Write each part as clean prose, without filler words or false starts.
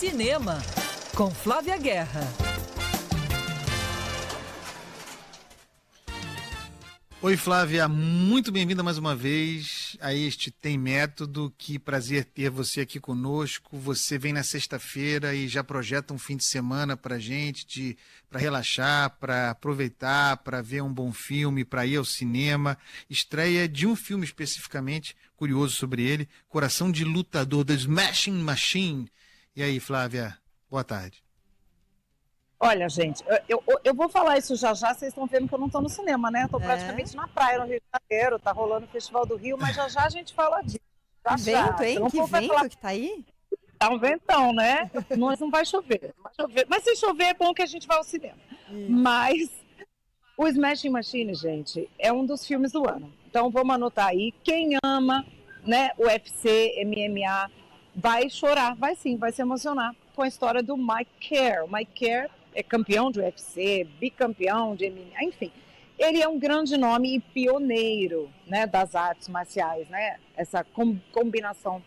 Cinema, com Flávia Guerra. Oi, Flávia, muito bem-vinda mais uma vez a este Tem Método. Que prazer ter você aqui conosco. Você vem na sexta-feira e já projeta um fim de semana para gente, para relaxar, para aproveitar, para ver um bom filme, para ir ao cinema. Estreia de um filme especificamente, curioso sobre ele, Coração de Lutador, The Smashing Machine. E aí, Flávia, boa tarde. Olha, gente, eu vou falar isso já, vocês estão vendo que eu não estou no cinema, né? Estou praticamente na praia, no Rio de Janeiro, tá rolando o Festival do Rio, mas já a gente fala disso. Vento, hein? Que vento que tá aí? Tá um ventão, né? Não vai chover, mas se chover é bom que a gente vá ao cinema. Mas o Smashing Machine, gente, é um dos filmes do ano. Então vamos anotar aí, quem ama, né, UFC, MMA, vai chorar, vai sim, vai se emocionar com a história do Mike Kerr. Mike Kerr é campeão de UFC, bicampeão de MMA, enfim. Ele é um grande nome e pioneiro, né, das artes marciais, né? Essa combinação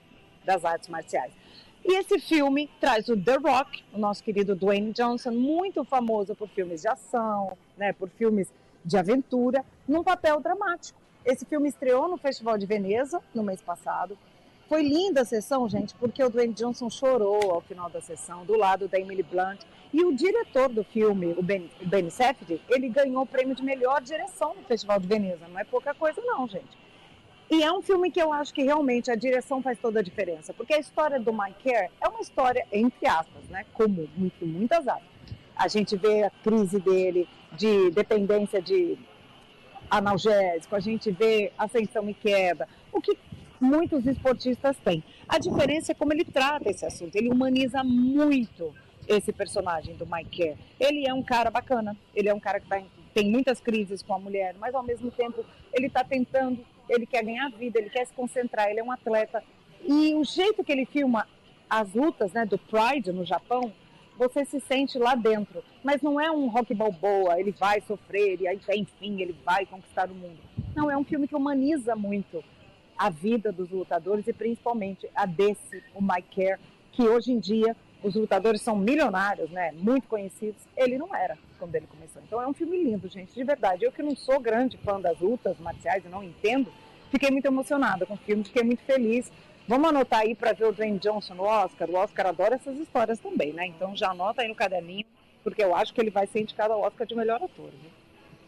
das artes marciais. E esse filme traz o The Rock, o nosso querido Dwayne Johnson, muito famoso por filmes de ação, né, por filmes de aventura, num papel dramático. Esse filme estreou no Festival de Veneza, no mês passado. Foi linda a sessão, gente, porque o Dwayne Johnson chorou ao final da sessão, do lado da Emily Blunt. E o diretor do filme, o Ben Safdie, ele ganhou o prêmio de melhor direção no Festival de Veneza. Não é pouca coisa não, gente. E é um filme que eu acho que realmente a direção faz toda a diferença. Porque a história do Mike Kerr é uma história, entre aspas, né? Como muitas aspas. A gente vê a crise dele de dependência de analgésico, a gente vê ascensão e queda. O que muitos esportistas têm. A diferença é como ele trata esse assunto. Ele humaniza muito esse personagem do Mike Kerr. Ele é um cara bacana, ele é um cara que tem muitas crises com a mulher, mas ao mesmo tempo ele está tentando, ele quer ganhar vida, ele quer se concentrar, ele é um atleta. E o jeito que ele filma as lutas, né, do Pride no Japão, você se sente lá dentro. Mas não é um Rocky Balboa, ele vai sofrer e aí, enfim, ele vai conquistar o mundo. Não, é um filme que humaniza muito a vida dos lutadores e principalmente a desse, o Mike Kerr, que hoje em dia os lutadores são milionários, né, muito conhecidos. Ele não era quando ele começou. Então é um filme lindo, gente, de verdade. Eu que não sou grande fã das lutas marciais e não entendo, fiquei muito emocionada com o filme, fiquei muito feliz. Vamos anotar aí para ver o Dwayne Johnson no Oscar. O Oscar adora essas histórias também, né? Então já anota aí no caderninho, porque eu acho que ele vai ser indicado ao Oscar de melhor ator. Viu?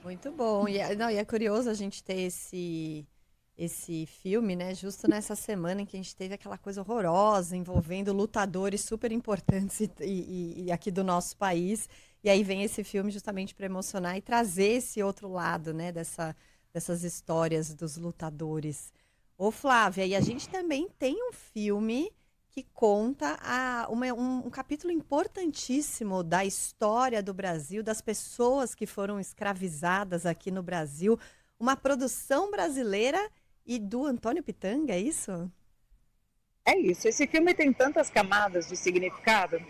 Muito bom. E é curioso a gente ter esse filme, né, justo nessa semana em que a gente teve aquela coisa horrorosa envolvendo lutadores super importantes e aqui do nosso país, e aí vem esse filme justamente para emocionar e trazer esse outro lado, né, dessas histórias dos lutadores. Ô Flávia, e a gente também tem um filme que conta um capítulo importantíssimo da história do Brasil, das pessoas que foram escravizadas aqui no Brasil, uma produção brasileira e do Antônio Pitanga, é isso? É isso. Esse filme tem tantas camadas de significado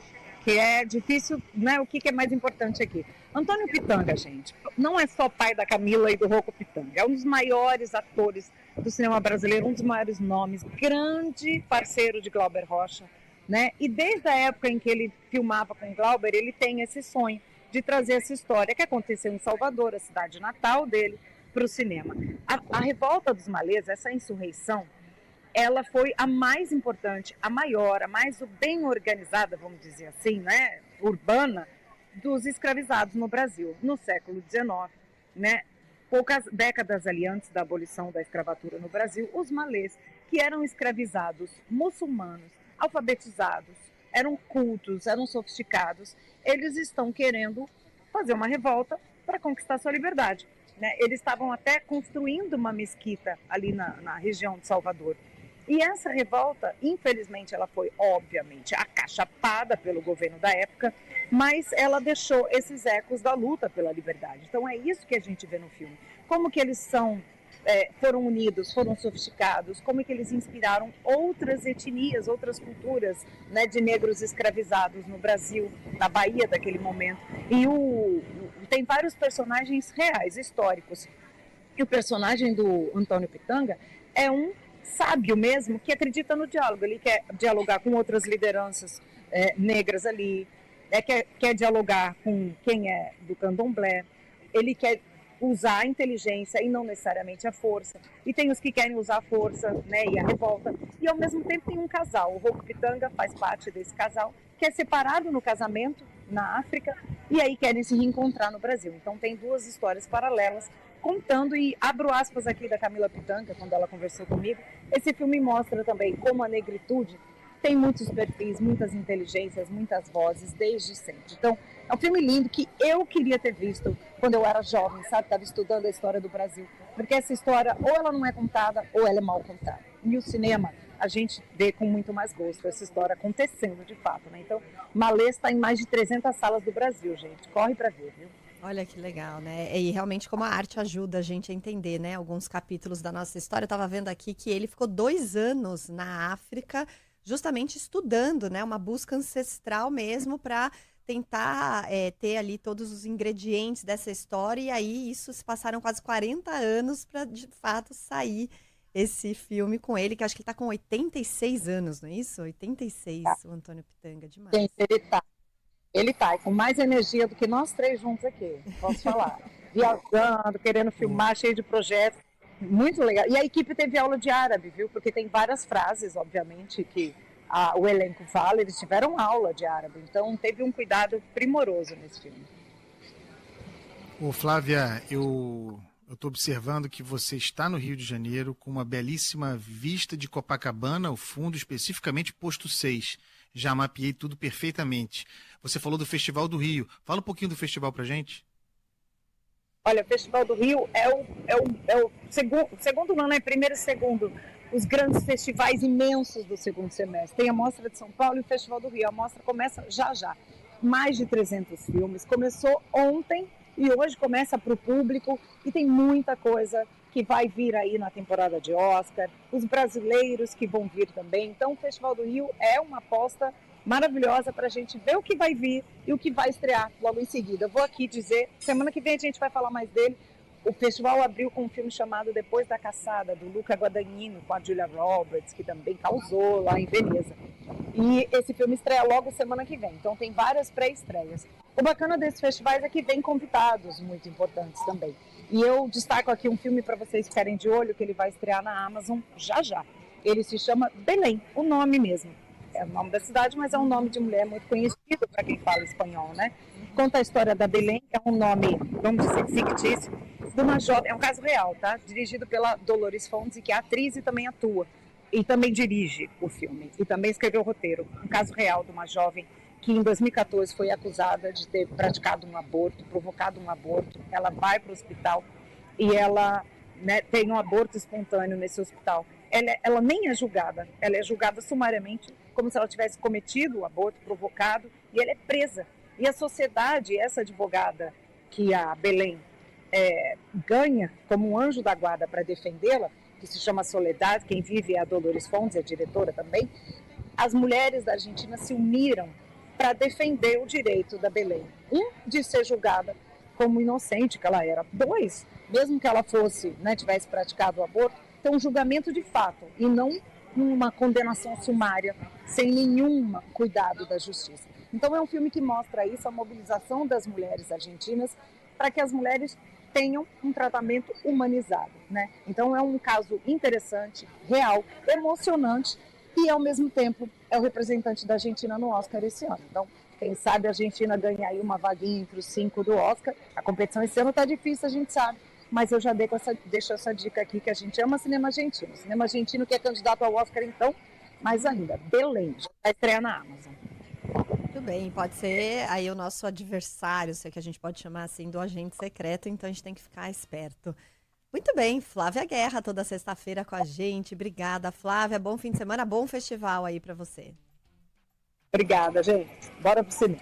que é difícil, né? O que é mais importante aqui? Antônio Pitanga, gente, não é só pai da Camila e do Rocco Pitanga. É um dos maiores atores do cinema brasileiro, um dos maiores nomes, grande parceiro de Glauber Rocha, né? E desde a época em que ele filmava com Glauber, ele tem esse sonho de trazer essa história que aconteceu em Salvador, a cidade natal dele, para o cinema. A revolta dos malês, essa insurreição, ela foi a mais importante, a maior, a mais bem organizada, vamos dizer assim, né, urbana, dos escravizados no Brasil, no século XIX, né? Poucas décadas ali antes da abolição da escravatura no Brasil, os malês, que eram escravizados muçulmanos, alfabetizados, eram cultos, eram sofisticados, eles estão querendo fazer uma revolta para conquistar sua liberdade. Né? Eles estavam até construindo uma mesquita ali na região de Salvador. E essa revolta, infelizmente, ela foi, obviamente, acachapada pelo governo da época, mas ela deixou esses ecos da luta pela liberdade. Então é isso que a gente vê no filme. Como que eles foram unidos, foram sofisticados, como que eles inspiraram outras etnias, outras culturas, né, de negros escravizados no Brasil, na Bahia daquele momento. E tem vários personagens reais, históricos. E o personagem do Antônio Pitanga é um sábio mesmo, que acredita no diálogo. Ele quer dialogar com outras lideranças negras ali, quer dialogar com quem é do candomblé, ele quer usar a inteligência e não necessariamente a força. E tem os que querem usar a força, né, e a revolta. E ao mesmo tempo tem um casal, o Rocco Pitanga faz parte desse casal, que é separado no casamento na África e aí querem se reencontrar no Brasil. Então tem duas histórias paralelas contando, e abro aspas aqui da Camila Pitanga, quando ela conversou comigo, esse filme mostra também como a negritude tem muitos perfis, muitas inteligências, muitas vozes, desde sempre. Então, é um filme lindo que eu queria ter visto quando eu era jovem, sabe? Estava estudando a história do Brasil. Porque essa história, ou ela não é contada, ou ela é mal contada. E o cinema, a gente vê com muito mais gosto essa história acontecendo de fato, né? Então, Malê está em mais de 300 salas do Brasil, gente. Corre para ver, viu? Olha que legal, né? E realmente como a arte ajuda a gente a entender, né? Alguns capítulos da nossa história. Eu estava vendo aqui que ele ficou 2 anos na África, justamente estudando, né? Uma busca ancestral mesmo para tentar ter ali todos os ingredientes dessa história. E aí isso se passaram quase 40 anos para de fato sair esse filme com ele, que acho que ele está com 86 anos, não é isso? 86, o Antônio Pitanga, demais. Gente, ele tá com mais energia do que nós 3 juntos aqui, posso falar. Viajando, querendo filmar, cheio de projetos. Muito legal. E a equipe teve aula de árabe, viu? Porque tem várias frases, obviamente, que o elenco fala, eles tiveram aula de árabe. Então, teve um cuidado primoroso nesse filme. Ô, Flávia, eu estou observando que você está no Rio de Janeiro com uma belíssima vista de Copacabana ao fundo, especificamente posto 6. Já mapeei tudo perfeitamente. Você falou do Festival do Rio. Fala um pouquinho do festival pra gente. Olha, o Festival do Rio é o segundo, não, né? Primeiro e segundo, os grandes festivais imensos do segundo semestre. Tem a Mostra de São Paulo e o Festival do Rio. A mostra começa já. Mais de 300 filmes. Começou ontem e hoje começa para o público e tem muita coisa que vai vir aí na temporada de Oscar. Os brasileiros que vão vir também. Então, o Festival do Rio é uma aposta maravilhosa para a gente ver o que vai vir e o que vai estrear logo em seguida. Eu vou aqui dizer, semana que vem a gente vai falar mais dele. O festival abriu com um filme chamado Depois da Caçada, do Luca Guadagnino, com a Julia Roberts, que também causou lá em Veneza. E esse filme estreia logo semana que vem, então tem várias pré-estreias. O bacana desses festivais é que vem convidados muito importantes também. E eu destaco aqui um filme para vocês ficarem de olho, que ele vai estrear na Amazon já. Ele se chama Belém, o nome mesmo. É o nome da cidade, mas é um nome de mulher muito conhecido para quem fala espanhol, né? Conta a história da Belém, é um nome, vamos dizer, fictício, de uma jovem, é um caso real, tá? Dirigido pela Dolores Fonzi, que é atriz e também atua. E também dirige o filme, e também escreveu o roteiro. Um caso real de uma jovem que em 2014 foi acusada de ter praticado um aborto, provocado um aborto. Ela vai para o hospital e ela, né, tem um aborto espontâneo nesse hospital. Ela nem é julgada, ela é julgada sumariamente, como se ela tivesse cometido o aborto provocado, e ela é presa. E a sociedade, essa advogada que a Belém ganha como um anjo da guarda para defendê-la, que se chama Soledad, quem vive é a Dolores Fonzi, a diretora também, as mulheres da Argentina se uniram para defender o direito da Belém. De ser julgada como inocente que ela era. 2, mesmo que ela fosse, né, tivesse praticado o aborto, ter um julgamento de fato e não uma condenação sumária, sem nenhum cuidado da justiça. Então é um filme que mostra isso, a mobilização das mulheres argentinas para que as mulheres tenham um tratamento humanizado, né? Então é um caso interessante, real, emocionante e ao mesmo tempo é o representante da Argentina no Oscar esse ano. Então, quem sabe a Argentina ganha aí uma vaguinha entre os 5 do Oscar. A competição esse ano está difícil, a gente sabe, mas eu já deixo essa dica aqui que a gente ama cinema argentino. Cinema argentino que é candidato ao Oscar, então, mais ainda, Belém, já vai estrear na Amazon. Muito bem, pode ser aí o nosso adversário, se é que a gente pode chamar assim, do agente secreto, então a gente tem que ficar esperto. Muito bem, Flávia Guerra, toda sexta-feira com a gente. Obrigada, Flávia. Bom fim de semana, bom festival aí para você. Obrigada, gente. Bora pro cinema.